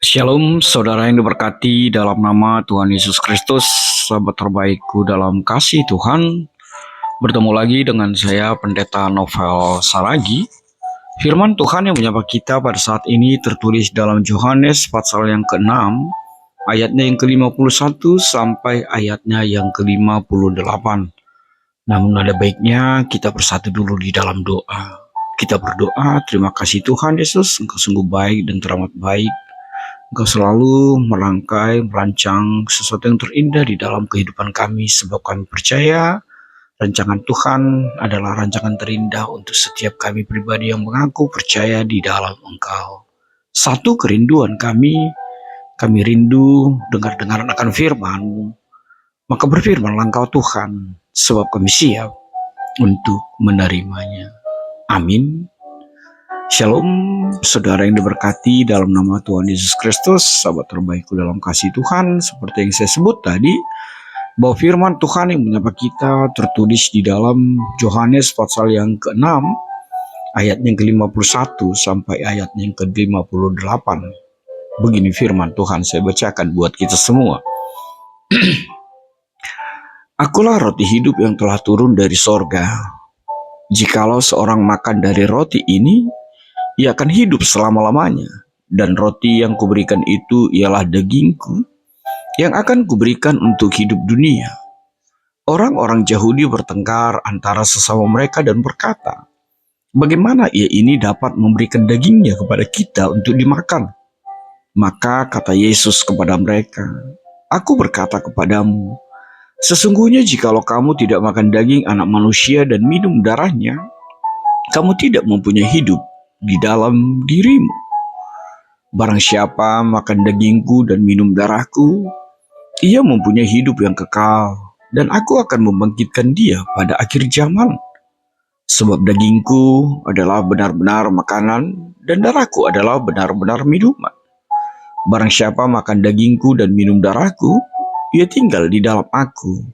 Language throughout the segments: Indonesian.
Shalom, saudara yang diberkati dalam nama Tuhan Yesus Kristus, sahabat terbaikku dalam kasih Tuhan. Bertemu lagi dengan saya, Pendeta Novel Saragi. Firman Tuhan yang menyapa kita pada saat ini tertulis dalam Yohanes pasal yang ke-6, ayatnya yang ke-51 sampai ayatnya yang ke-58. Namun ada baiknya kita bersatu dulu di dalam doa. Kita berdoa, terima kasih Tuhan Yesus, Engkau sungguh baik dan teramat baik. Engkau selalu merancang sesuatu yang terindah di dalam kehidupan kami, sebab kami percaya rancangan Tuhan adalah rancangan terindah untuk setiap kami pribadi yang mengaku percaya di dalam Engkau. Satu kerinduan kami rindu dengar-dengaran akan firman-Mu. Maka berfirmanlah Engkau Tuhan, sebab kami siap untuk menerimanya. Amin. Shalom, saudara yang diberkati dalam nama Tuhan Yesus Kristus, sahabat terbaikku dalam kasih Tuhan. Seperti yang saya sebut tadi, bahwa firman Tuhan yang menyapa kita tertulis di dalam Yohanes pasal yang ke-6, ayatnya yang ke-51 sampai ayatnya yang ke-58. Begini firman Tuhan, saya bacakan buat kita semua. Akulah roti hidup yang telah turun dari sorga. Jikalau seorang makan dari roti ini, ia akan hidup selama-lamanya, dan roti yang kuberikan itu ialah dagingku, yang akan kuberikan untuk hidup dunia. Orang-orang Yahudi bertengkar antara sesama mereka dan berkata, bagaimana ia ini dapat memberikan dagingnya kepada kita untuk dimakan? Maka kata Yesus kepada mereka, Aku berkata kepadamu, sesungguhnya jikalau kamu tidak makan daging anak manusia dan minum darahnya, kamu tidak mempunyai hidup di dalam dirimu. Barang siapa makan dagingku dan minum darahku, ia mempunyai hidup yang kekal, dan aku akan membangkitkan dia pada akhir zaman. Sebab dagingku adalah benar-benar makanan, dan darahku adalah benar-benar minuman. Barang siapa makan dagingku dan minum darahku, ia tinggal di dalam aku,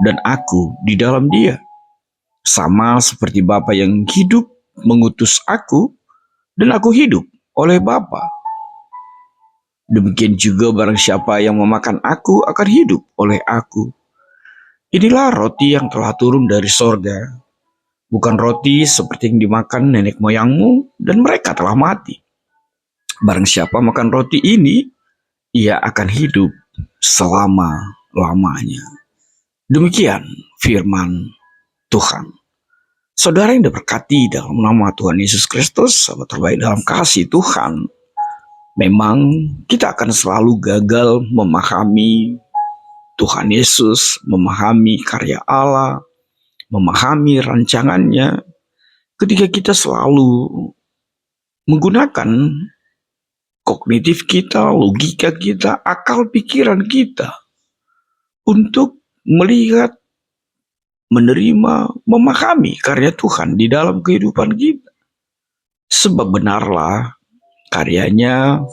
dan aku di dalam dia. Sama seperti Bapa yang hidup mengutus aku, dan aku hidup oleh Bapa. Demikian juga barang siapa yang memakan aku akan hidup oleh aku. Inilah roti yang telah turun dari sorga, bukan roti seperti yang dimakan nenek moyangmu dan mereka telah mati. Barang siapa makan roti ini, ia akan hidup selama-lamanya. Demikian firman Tuhan. Saudara yang diberkati dalam nama Tuhan Yesus Kristus, sahabat terbaik dalam kasih Tuhan, memang kita akan selalu gagal memahami Tuhan Yesus, memahami karya Allah, memahami rancangannya, ketika kita selalu menggunakan kognitif kita, logika kita, akal pikiran kita untuk melihat, menerima, memahami karya Tuhan di dalam kehidupan kita. Sebab benarlah karyanya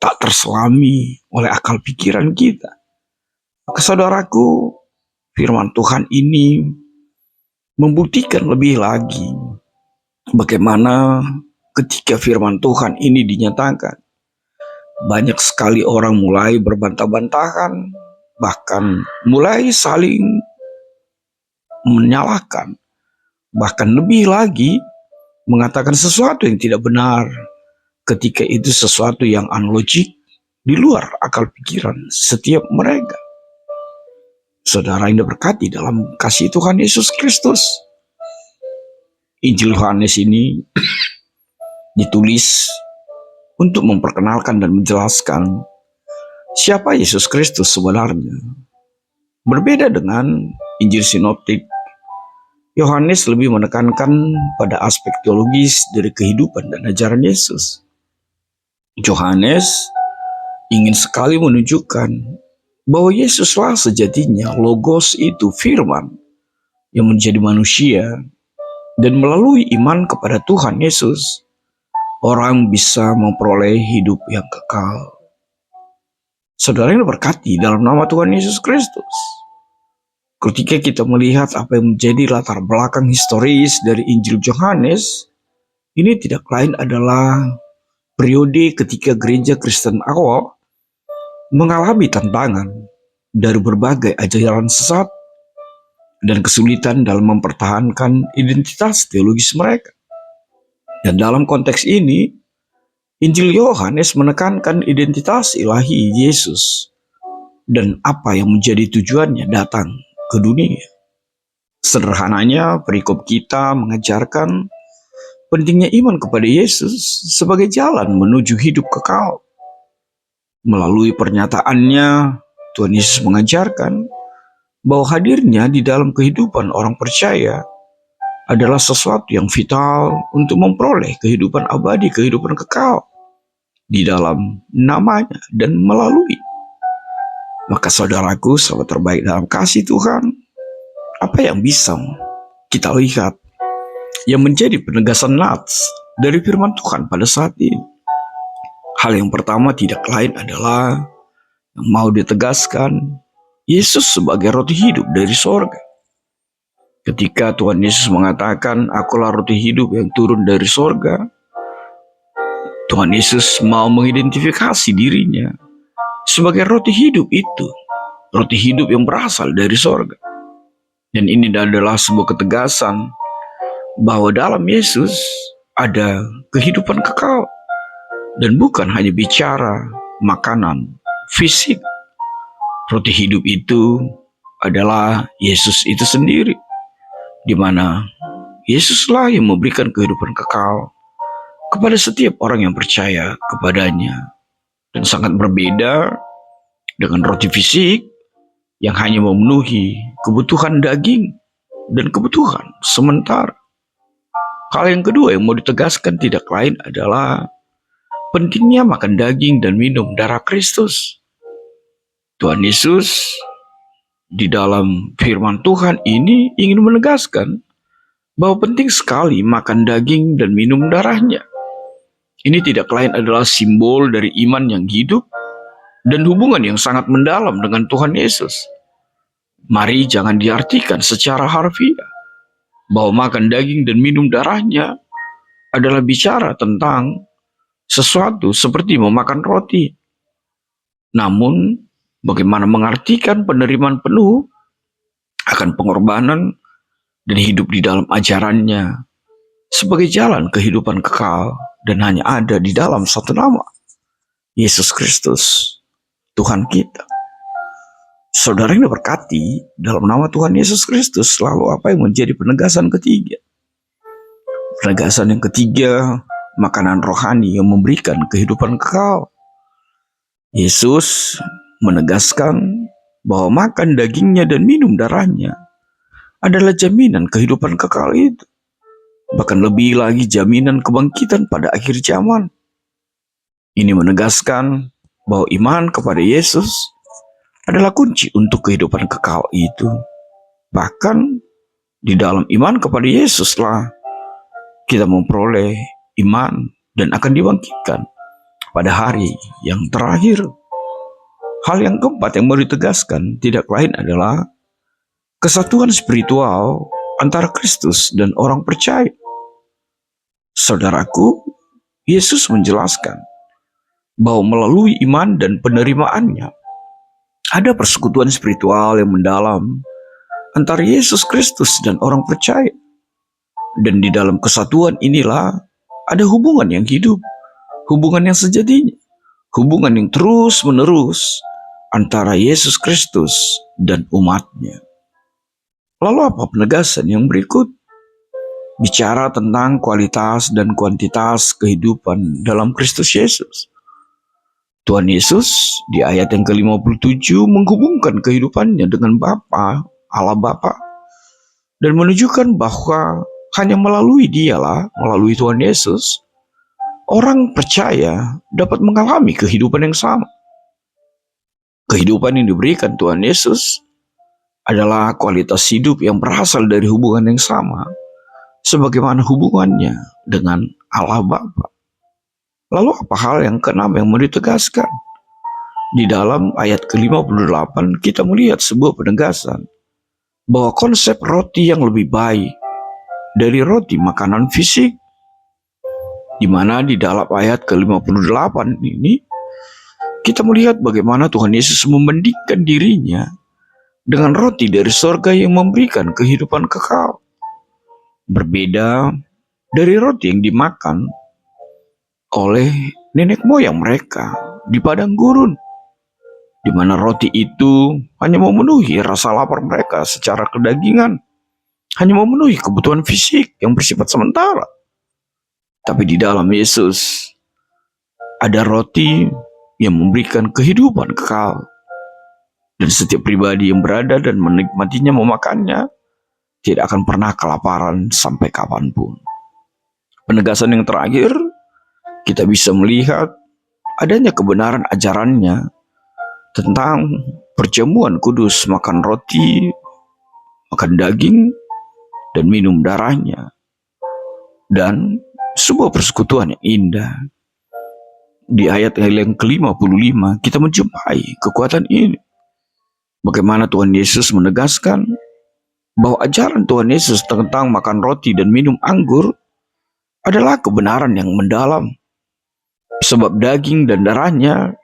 tak terselami oleh akal pikiran kita. Maka saudaraku, firman Tuhan ini membuktikan lebih lagi bagaimana ketika firman Tuhan ini dinyatakan, banyak sekali orang mulai berbantah-bantahan, bahkan mulai saling menyalahkan, bahkan lebih lagi mengatakan sesuatu yang tidak benar ketika itu sesuatu yang unlogik, di luar akal pikiran setiap mereka. Saudara yang diberkati dalam kasih Tuhan Yesus Kristus, Injil Yohanes ini ditulis untuk memperkenalkan dan menjelaskan siapa Yesus Kristus sebenarnya. Berbeda dengan Injil Sinoptik, Yohanes lebih menekankan pada aspek teologis dari kehidupan dan ajaran Yesus. Yohanes ingin sekali menunjukkan bahwa Yesuslah sejatinya Logos, itu firman yang menjadi manusia, dan melalui iman kepada Tuhan Yesus, orang bisa memperoleh hidup yang kekal. Saudara yang diberkati dalam nama Tuhan Yesus Kristus, ketika kita melihat apa yang menjadi latar belakang historis dari Injil Yohanes, ini tidak lain adalah periode ketika gereja Kristen awal mengalami tantangan dari berbagai ajaran sesat dan kesulitan dalam mempertahankan identitas teologis mereka. Dan dalam konteks ini, Injil Yohanes menekankan identitas ilahi Yesus dan apa yang menjadi tujuannya datang ke dunia. Sederhananya, perikop kita mengajarkan pentingnya iman kepada Yesus sebagai jalan menuju hidup kekal. Melalui pernyataannya, Tuhan Yesus mengajarkan bahwa hadirnya di dalam kehidupan orang percaya adalah sesuatu yang vital untuk memperoleh kehidupan abadi, kehidupan kekal di dalam namanya dan melalui. Maka saudaraku, sahabat terbaik dalam kasih Tuhan, apa yang bisa kita lihat yang menjadi penegasan nats dari firman Tuhan pada saat ini? Hal yang pertama tidak lain adalah yang mau ditegaskan Yesus sebagai roti hidup dari sorga. Ketika Tuhan Yesus mengatakan, "Akulah roti hidup yang turun dari sorga," Tuhan Yesus mau mengidentifikasi dirinya sebagai roti hidup itu, roti hidup yang berasal dari sorga. Dan ini adalah sebuah ketegasan bahwa dalam Yesus ada kehidupan kekal dan bukan hanya bicara makanan fisik. Roti hidup itu adalah Yesus itu sendiri, di mana Yesuslah yang memberikan kehidupan kekal kepada setiap orang yang percaya kepadanya. Dan sangat berbeda dengan roti fisik yang hanya memenuhi kebutuhan daging dan kebutuhan sementara. Hal yang kedua yang mau ditegaskan tidak lain adalah pentingnya makan daging dan minum darah Kristus. Tuhan Yesus di dalam firman Tuhan ini ingin menegaskan bahwa penting sekali makan daging dan minum darahnya. Ini tidak lain adalah simbol dari iman yang hidup dan hubungan yang sangat mendalam dengan Tuhan Yesus. Mari jangan diartikan secara harfiah bahwa makan daging dan minum darahnya adalah bicara tentang sesuatu seperti memakan roti. Namun, bagaimana mengartikan penerimaan penuh akan pengorbanan dan hidup di dalam ajarannya sebagai jalan kehidupan kekal dan hanya ada di dalam satu nama, Yesus Kristus, Tuhan kita. Saudara yang diberkati, dalam nama Tuhan Yesus Kristus, lalu apa yang menjadi penegasan ketiga? Penegasan yang ketiga, makanan rohani yang memberikan kehidupan kekal. Yesus menegaskan bahwa makan dagingnya dan minum darahnya adalah jaminan kehidupan kekal itu. Bahkan lebih lagi jaminan kebangkitan pada akhir zaman. Ini menegaskan bahwa iman kepada Yesus adalah kunci untuk kehidupan kekal itu. Bahkan di dalam iman kepada Yesuslah kita memperoleh iman dan akan dibangkitkan pada hari yang terakhir. Hal yang keempat yang mau ditegaskan tidak lain adalah kesatuan spiritual antara Kristus dan orang percaya. Saudaraku, Yesus menjelaskan bahwa melalui iman dan penerimaannya ada persekutuan spiritual yang mendalam antara Yesus Kristus dan orang percaya. Dan di dalam kesatuan inilah ada hubungan yang hidup, hubungan yang sejatinya, hubungan yang terus-menerus antara Yesus Kristus dan umatnya. Lalu apa penegasan yang berikut? Bicara tentang kualitas dan kuantitas kehidupan dalam Kristus Yesus. Tuhan Yesus di ayat yang ke-57 menghubungkan kehidupannya dengan Bapa, Allah Bapa, dan menunjukkan bahwa hanya melalui Dialah, melalui Tuhan Yesus, orang percaya dapat mengalami kehidupan yang sama. Kehidupan yang diberikan Tuhan Yesus adalah kualitas hidup yang berasal dari hubungan yang sama, sebagaimana hubungannya dengan Allah Bapa. Lalu apa hal yang keenam yang mau ditegaskan? Di dalam ayat ke-58 kita melihat sebuah penegasan bahwa konsep roti yang lebih baik dari roti makanan fisik. di mana di dalam ayat ke-58 ini kita melihat bagaimana Tuhan Yesus membandingkan dirinya dengan roti dari sorga yang memberikan kehidupan kekal. Berbeda dari roti yang dimakan oleh nenek moyang mereka di padang gurun, di mana roti itu hanya memenuhi rasa lapar mereka secara kedagingan, hanya memenuhi kebutuhan fisik yang bersifat sementara. Tapi di dalam Yesus ada roti yang memberikan kehidupan kekal. Dan setiap pribadi yang berada dan menikmatinya memakannya tidak akan pernah kelaparan sampai kapanpun. Penegasan yang terakhir, kita bisa melihat adanya kebenaran ajarannya tentang perjamuan kudus, makan roti, makan daging, dan minum darahnya. Dan sebuah persekutuan yang indah. Di ayat yang ke-55 kita menjumpai kekuatan ini. Bagaimana Tuhan Yesus menegaskan bahwa ajaran Tuhan Yesus tentang makan roti dan minum anggur adalah kebenaran yang mendalam. Sebab daging dan darahnya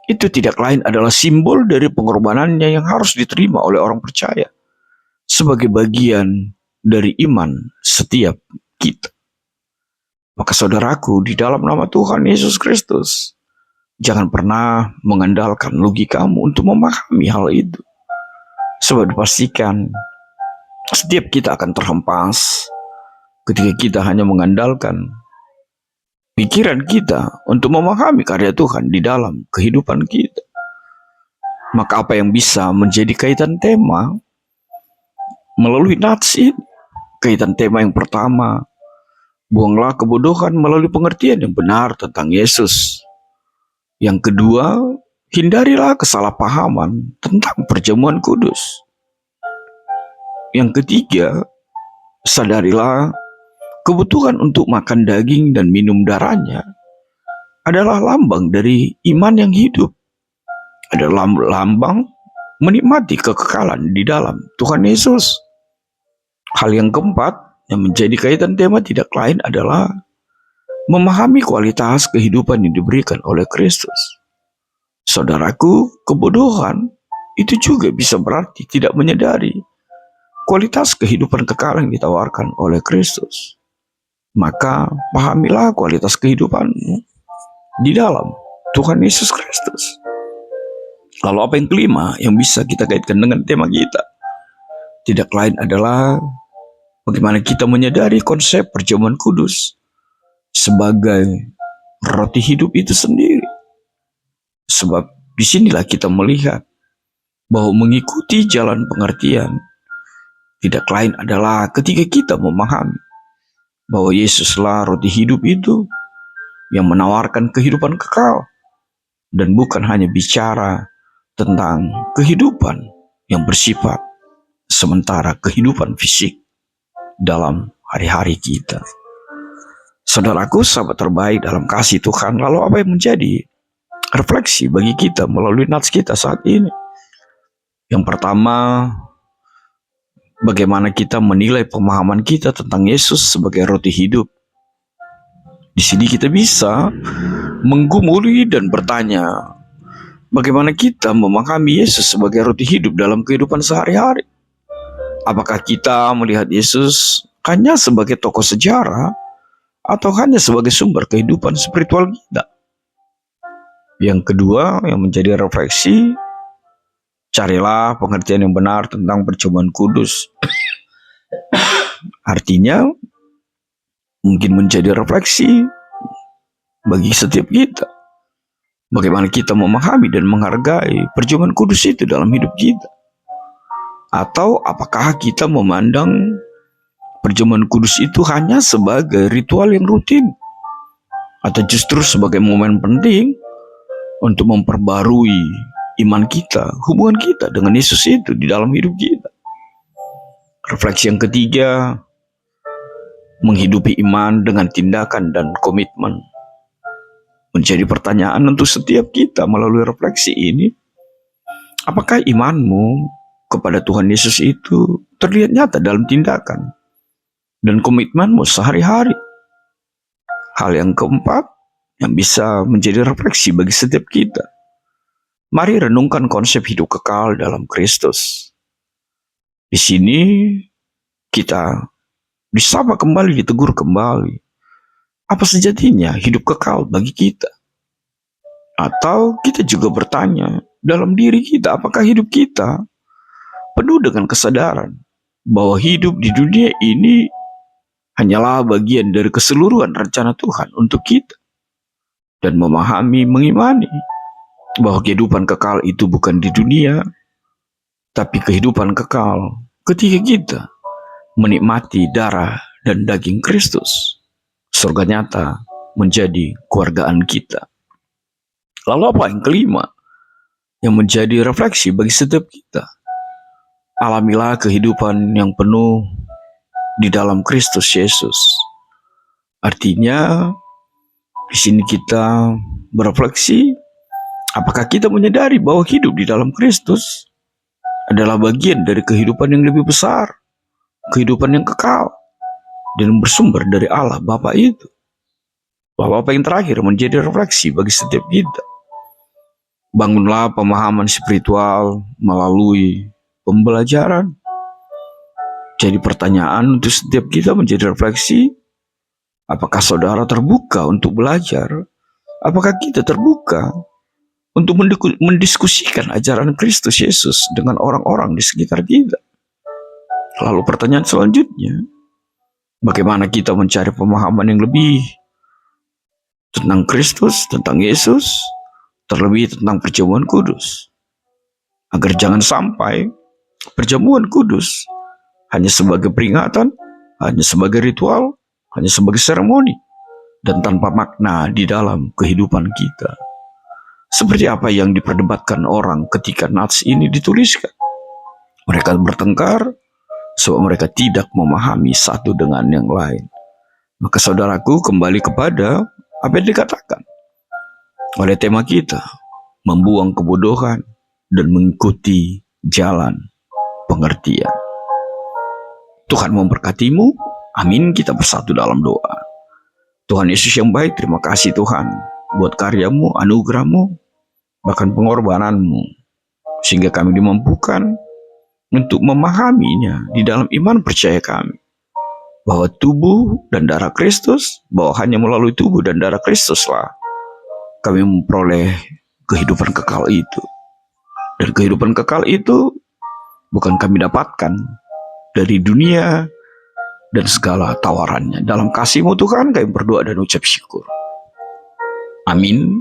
itu tidak lain adalah simbol dari pengorbanannya yang harus diterima oleh orang percaya sebagai bagian dari iman setiap kita. Maka saudaraku, di dalam nama Tuhan Yesus Kristus, jangan pernah mengandalkan logikamu untuk memahami hal itu. Sebab dipastikan setiap kita akan terhempas ketika kita hanya mengandalkan pikiran kita untuk memahami karya Tuhan di dalam kehidupan kita. Maka apa yang bisa menjadi kaitan tema melalui nats ini? Kaitan tema yang pertama, buanglah kebodohan melalui pengertian yang benar tentang Yesus. Yang kedua, hindarilah kesalahpahaman tentang perjamuan kudus. Yang ketiga, sadarilah kebutuhan untuk makan daging dan minum darahnya adalah lambang dari iman yang hidup. Adalah lambang menikmati kekekalan di dalam Tuhan Yesus. Hal yang keempat yang menjadi kaitan tema tidak lain adalah memahami kualitas kehidupan yang diberikan oleh Kristus. Saudaraku, kebodohan itu juga bisa berarti tidak menyadari kualitas kehidupan kekal yang ditawarkan oleh Kristus. Maka pahamilah kualitas kehidupanmu di dalam Tuhan Yesus Kristus. Lalu apa yang kelima yang bisa kita kaitkan dengan tema kita? Tidak lain adalah bagaimana kita menyadari konsep perjamuan kudus sebagai roti hidup itu sendiri. Sebab disinilah kita melihat bahwa mengikuti jalan pengertian tidak lain adalah ketika kita memahami bahwa Yesuslah roti hidup itu yang menawarkan kehidupan kekal dan bukan hanya bicara tentang kehidupan yang bersifat sementara, kehidupan fisik dalam hari-hari kita. Saudaraku, sahabat terbaik dalam kasih Tuhan, lalu apa yang menjadi refleksi bagi kita melalui nats kita saat ini? Yang pertama, bagaimana kita menilai pemahaman kita tentang Yesus sebagai roti hidup. Di sini kita bisa menggumuli dan bertanya, bagaimana kita memahami Yesus sebagai roti hidup dalam kehidupan sehari-hari? Apakah kita melihat Yesus hanya sebagai tokoh sejarah atau hanya sebagai sumber kehidupan spiritual kita? Yang kedua, yang menjadi refleksi, carilah pengertian yang benar tentang perjamuan kudus. Artinya, mungkin menjadi refleksi bagi setiap kita. Bagaimana kita memahami dan menghargai perjamuan kudus itu dalam hidup kita. Atau apakah kita memandang perjamuan kudus itu hanya sebagai ritual yang rutin? Atau justru sebagai momen penting untuk memperbarui iman kita, hubungan kita dengan Yesus itu di dalam hidup kita. Refleksi yang ketiga, menghidupi iman dengan tindakan dan komitmen. Menjadi pertanyaan untuk setiap kita melalui refleksi ini, apakah imanmu kepada Tuhan Yesus itu terlihat nyata dalam tindakan dan komitmenmu sehari-hari? Hal yang keempat yang bisa menjadi refleksi bagi setiap kita. Mari renungkan konsep hidup kekal dalam Kristus. Di sini kita disapa kembali, ditegur kembali. Apa sejatinya hidup kekal bagi kita? Atau kita juga bertanya dalam diri kita, apakah hidup kita penuh dengan kesadaran bahwa hidup di dunia ini hanyalah bagian dari keseluruhan rencana Tuhan untuk kita, dan memahami, mengimani bahwa kehidupan kekal itu bukan di dunia, tapi kehidupan kekal ketika kita menikmati darah dan daging Kristus. Surga nyata menjadi keluargaan kita. Lalu apa yang kelima yang menjadi refleksi bagi setiap kita? Alamilah kehidupan yang penuh di dalam Kristus Yesus. Artinya di sini kita berefleksi, apakah kita menyadari bahwa hidup di dalam Kristus adalah bagian dari kehidupan yang lebih besar, kehidupan yang kekal, dan bersumber dari Allah Bapa itu. Lalu apa yang terakhir menjadi refleksi bagi setiap kita? Bangunlah pemahaman spiritual melalui pembelajaran. Jadi pertanyaan untuk setiap kita menjadi refleksi, apakah saudara terbuka untuk belajar? Apakah kita terbuka untuk mendiskusikan ajaran Kristus Yesus dengan orang-orang di sekitar kita? Lalu pertanyaan selanjutnya, bagaimana kita mencari pemahaman yang lebih tentang Kristus, tentang Yesus, terlebih tentang perjamuan kudus, agar jangan sampai perjamuan kudus hanya sebagai peringatan, hanya sebagai ritual, hanya sebagai seremoni, dan tanpa makna di dalam kehidupan kita. Seperti apa yang diperdebatkan orang ketika nats ini dituliskan. Mereka bertengkar sebab mereka tidak memahami satu dengan yang lain. Maka saudaraku, kembali kepada apa yang dikatakan oleh tema kita, membuang kebodohan dan mengikuti jalan pengertian. Tuhan memberkatimu. Amin. Kita bersatu dalam doa. Tuhan Yesus yang baik, terima kasih Tuhan buat karyamu, anugerahmu, bahkan pengorbananmu, sehingga kami dimampukan untuk memahaminya di dalam iman percaya kami, bahwa tubuh dan darah Kristus, bahwa hanya melalui tubuh dan darah Kristuslah kami memperoleh kehidupan kekal itu. Dan kehidupan kekal itu bukan kami dapatkan dari dunia dan segala tawarannya. Dalam kasih-Mu Tuhan kami berdoa dan ucap syukur. Amin.